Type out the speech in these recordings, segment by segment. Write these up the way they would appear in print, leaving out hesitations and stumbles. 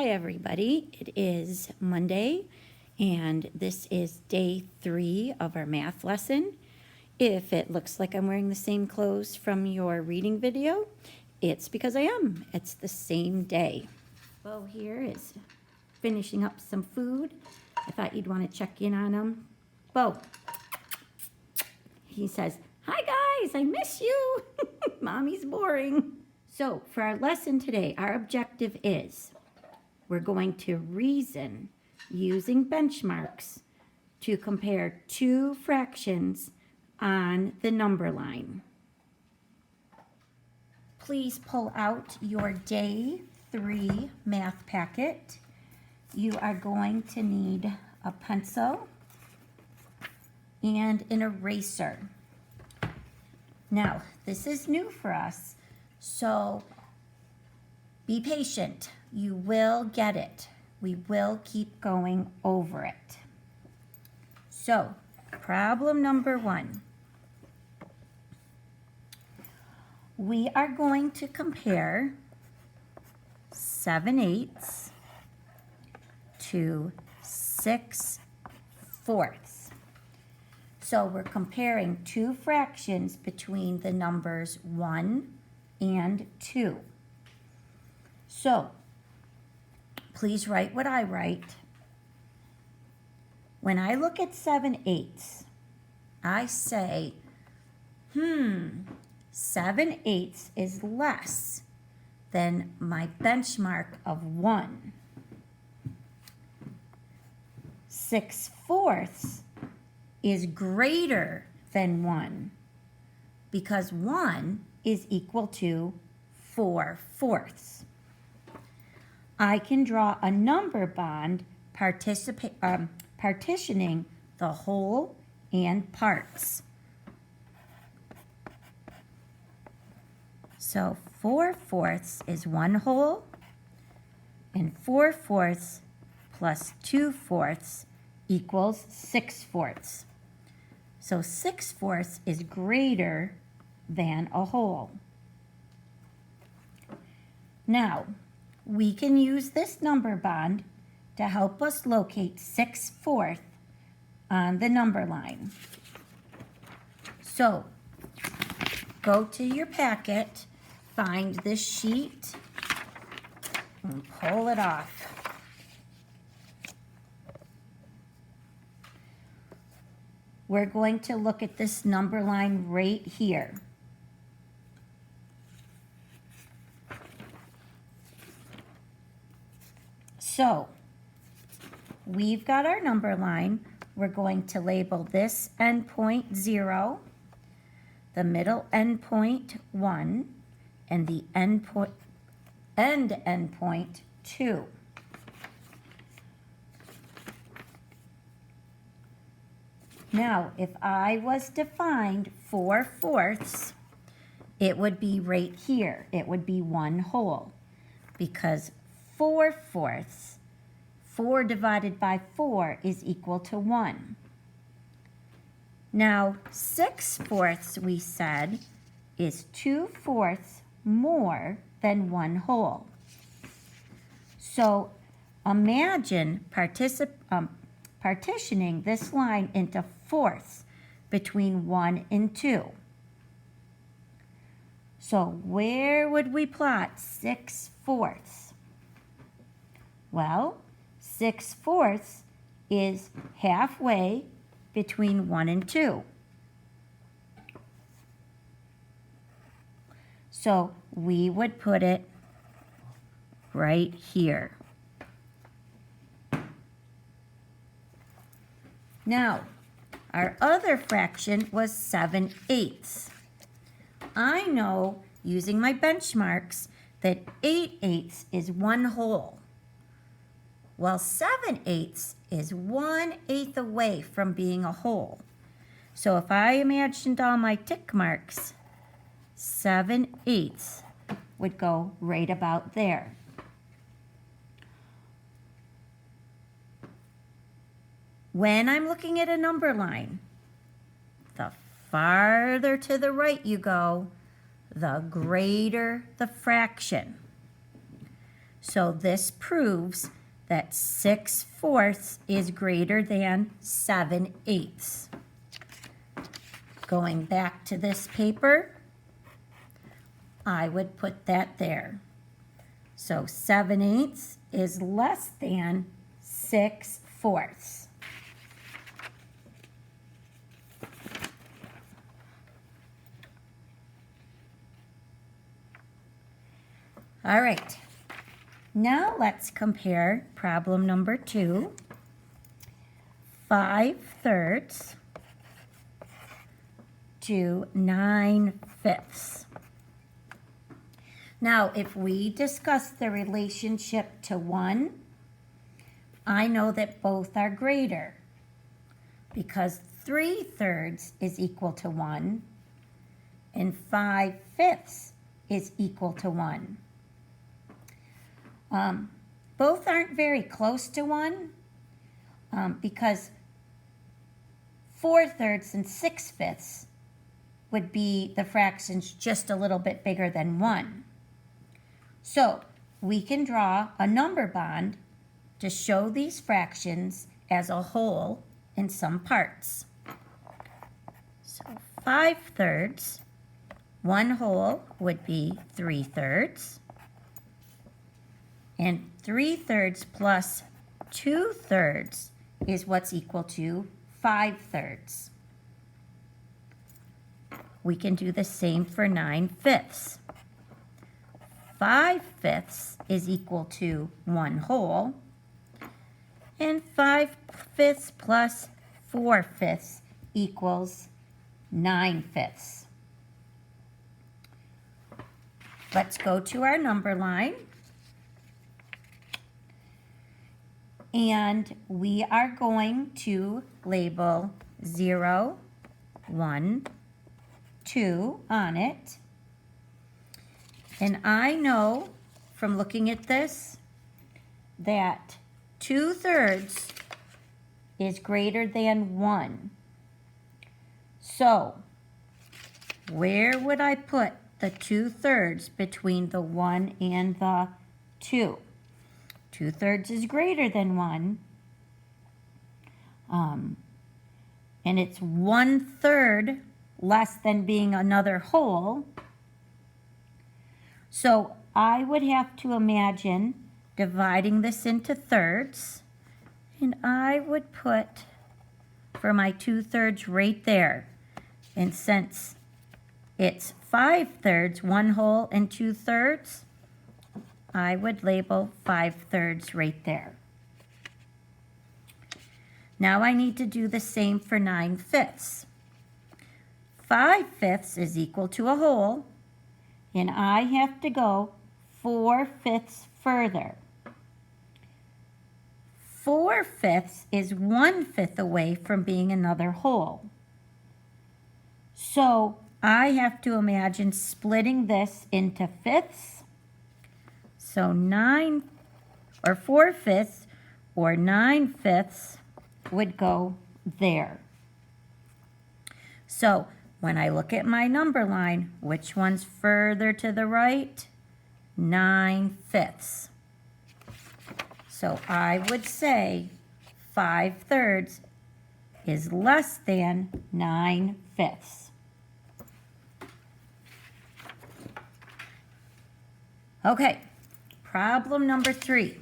Hi everybody, it is Monday and this is day 3 of our math lesson. If it looks like I'm wearing the same clothes from your reading video, it's because I am. It's the same day. Bo here is finishing up some food. I thought you'd want to check in on him. Bo, he says, "Hi guys, I miss you." Mommy's boring. So for our lesson today, our objective is we're going to reason using benchmarks to compare two fractions on the number line. Please pull out your day 3 math packet. You are going to need a pencil and an eraser. Now, this is new for us, so be patient. You will get it. We will keep going over it. So, problem number 1. We are going to compare 7/8 to 6/4. So we're comparing two fractions between the numbers 1 and 2. So, please write what I write. When I look at 7/8, I say, 7/8 is less than my benchmark of 1. 6/4 is greater than 1 because 1 is equal to 4/4. I can draw a number bond partitioning the whole and parts. So 4/4 is 1 whole, and 4/4 plus 2/4 equals 6/4. So 6/4 is greater than a whole. Now, we can use this number bond to help us locate 6/4 on the number line. So, go to your packet, find this sheet, and pull it off. We're going to look at this number line right here. So, we've got our number line. We're going to label this endpoint 0, the middle endpoint 1, and the end endpoint 2. Now, if I was to find 4/4, it would be right here. It would be 1 whole because 4/4, 4 divided by 4 is equal to 1. Now, 6/4, we said, is 2/4 more than 1 whole. So, imagine partitioning this line into fourths between 1 and 2. So where would we plot 6/4? Well, 6/4 is halfway between 1 and 2. So we would put it right here. Now, our other fraction was 7/8. I know, using my benchmarks, that 8/8 is 1 whole. Well, 7/8 is 1/8 away from being a whole. So if I imagined all my tick marks, 7/8 would go right about there. When I'm looking at a number line, the farther to the right you go, the greater the fraction. So this proves that 6/4 is greater than 7/8. Going back to this paper, I would put that there. So 7/8 is less than 6/4. All right, now let's compare problem number 2, 5/3 to 9/5. Now, if we discuss the relationship to 1, I know that both are greater because 3/3 is equal to 1 and 5/5 is equal to 1. Both aren't very close to 1 because 4/3 and 6/5 would be the fractions just a little bit bigger than 1. So we can draw a number bond to show these fractions as a whole in some parts. So 5/3, 1 whole would be 3/3. And 3/3 plus 2/3 is what's equal to 5/3. We can do the same for 9/5. 5/5 is equal to 1 whole. And 5/5 plus 4/5 equals 9/5. Let's go to our number line. And we are going to label 0, 1, 2 on it. And I know from looking at this that 2/3 is greater than 1. So where would I put the 2/3 between the 1 and the 2? 2/3 is greater than 1. And it's 1/3 less than being another whole. So I would have to imagine dividing this into thirds. And I would put for my 2/3 right there. And since it's 5/3, 1 whole and 2/3, I would label 5/3 right there. Now I need to do the same for 9/5. 5/5 is equal to a whole, and I have to go 4/5 further. 4/5 is 1/5 away from being another whole. So I have to imagine splitting this into fifths. So 4/5 or 9/5 would go there. So when I look at my number line, which one's further to the right? 9/5. So I would say 5/3 is less than 9/5. Okay, problem number 3.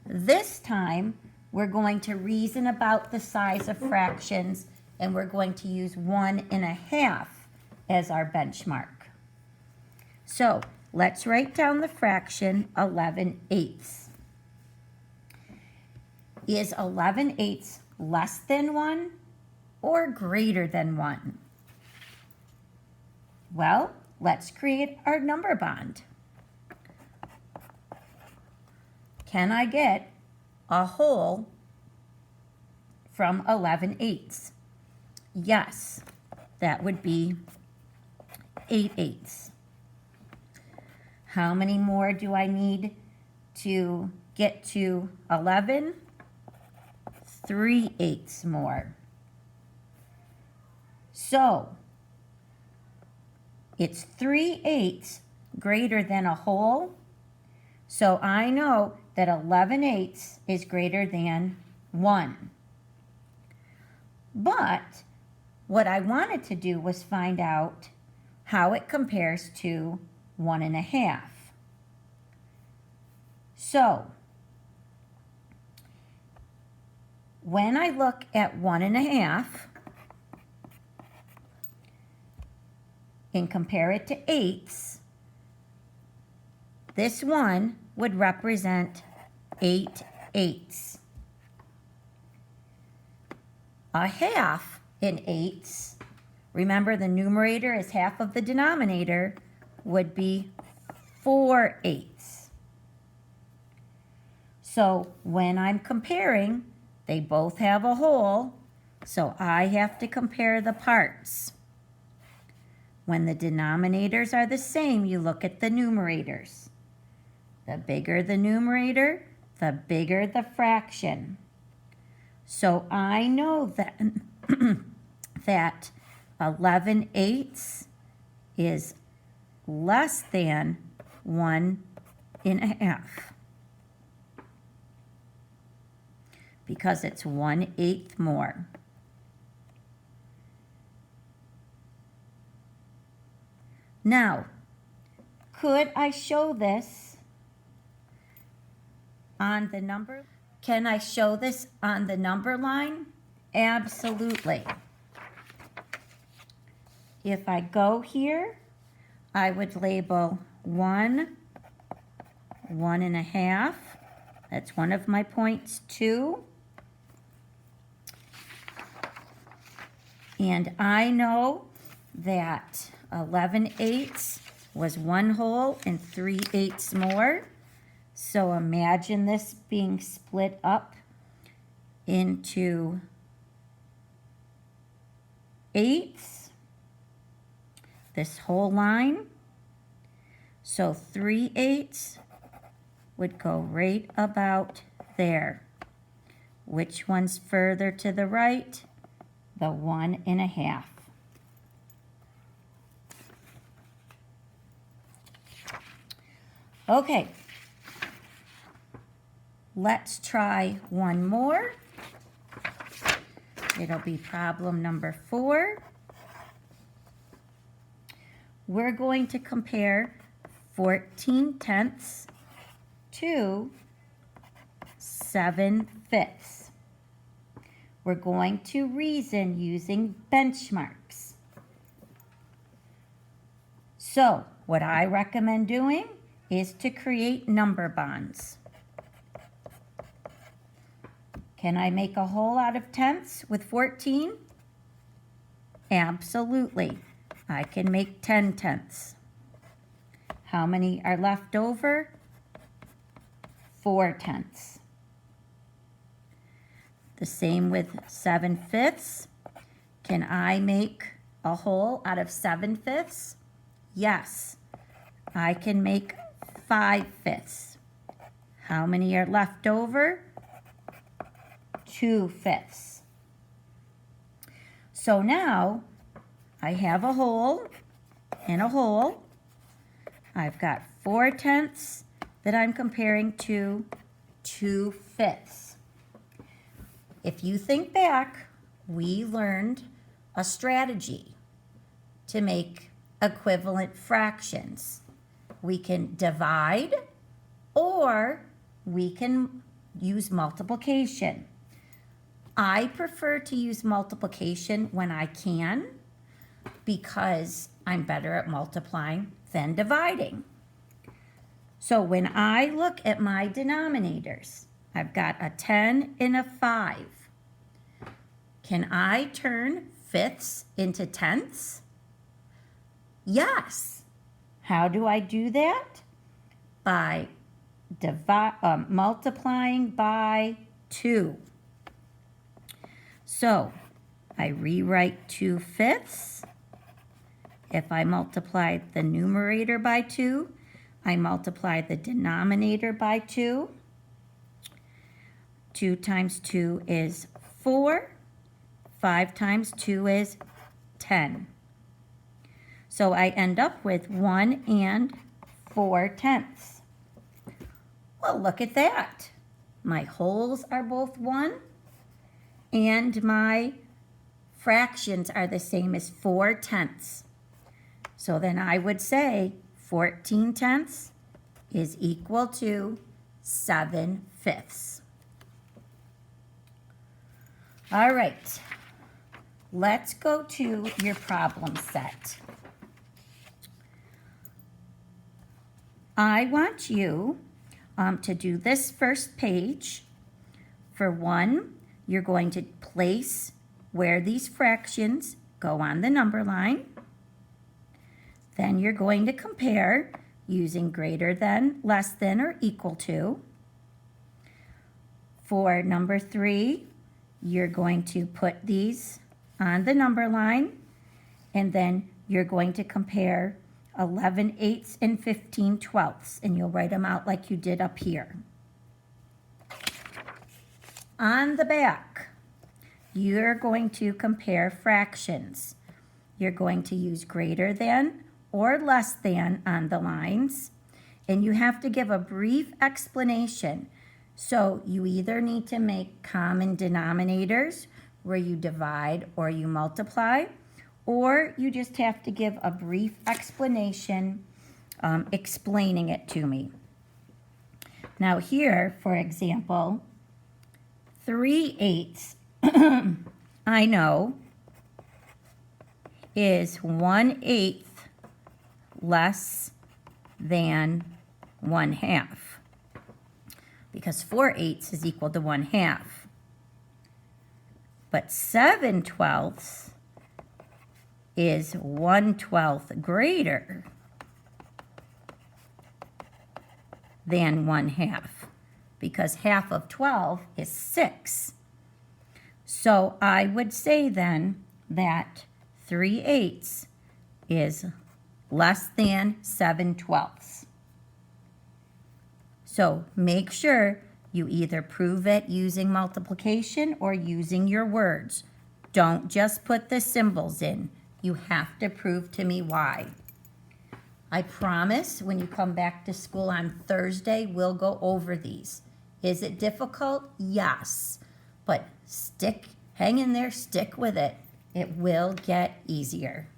This time, we're going to reason about the size of fractions, and we're going to use 1½ as our benchmark. So let's write down the fraction 11/8. Is 11/8 less than 1 or greater than 1? Well, let's create our number bond. Can I get a whole from 11/8? Yes, that would be 8/8. How many more do I need to get to 11? 3/8 more. So it's 3/8 greater than a whole. So I know that 11/8 is greater than 1. But what I wanted to do was find out how it compares to 1.5. So when I look at 1.5 and compare it to 8s, this one would represent 8/8. A half in 8s, remember the numerator is half of the denominator, would be 4/8. So when I'm comparing, they both have a whole, so I have to compare the parts. When the denominators are the same, you look at the numerators. The bigger the numerator, the bigger the fraction. So I know that, that 11/8 is less than 1.5 because it's 1/8 more. Now, could I show this on the number? Can I show this on the number line? Absolutely. If I go here, I would label 1, 1.5. That's one of my points, 2. And I know that 11/8 was 1 whole and 3/8 more. So imagine this being split up into 8s, this whole line. So 3/8 would go right about there. Which one's further to the right? The 1.5. Okay. Let's try one more. It'll be problem number 4. We're going to compare 14/10 to 7/5. We're going to reason using benchmarks. So what I recommend doing is to create number bonds. Can I make a whole out of tenths with 14? Absolutely. I can make 10/10. How many are left over? 4/10. The same with 7/5. Can I make a whole out of 7/5? Yes. I can make 5/5. How many are left over? 2/5. So now I have a whole and a whole. I've got 4/10 that I'm comparing to 2/5. If you think back, we learned a strategy to make equivalent fractions. We can divide or we can use multiplication. I prefer to use multiplication when I can because I'm better at multiplying than dividing. So when I look at my denominators, I've got a 10 and a 5. Can I turn fifths into tenths? Yes. How do I do that? By multiplying by 2. So I rewrite 2/5. If I multiply the numerator by 2, I multiply the denominator by 2. 2 times 2 is 4. 5 times 2 is 10. So I end up with 1 and 4/10. Well, look at that. My wholes are both 1, and my fractions are the same as 4/10. So then I would say 14/10 is equal to 7/5. All right, let's go to your problem set. I want you to do this first page. For 1, you're going to place where these fractions go on the number line. Then you're going to compare using greater than, less than, or equal to. For number 3, you're going to put these on the number line, and then you're going to compare 11/8 and 15/12, and you'll write them out like you did up here. On the back, you're going to compare fractions. You're going to use greater than or less than on the lines, and you have to give a brief explanation. So you either need to make common denominators where you divide or you multiply, or you just have to give a brief explanation explaining it to me. Now here, for example, 3/8 I know is 1/8 less than 1/2, because 4/8 is equal to 1/2. But 7/12 is 1/12 greater than 1/2, because half of 12 is 6. So I would say then that 3/8 is less than 7/12. So make sure you either prove it using multiplication or using your words. Don't just put the symbols in. You have to prove to me why. I promise when you come back to school on Thursday, we'll go over these. Is it difficult? Yes. But hang in there, stick with it. It will get easier.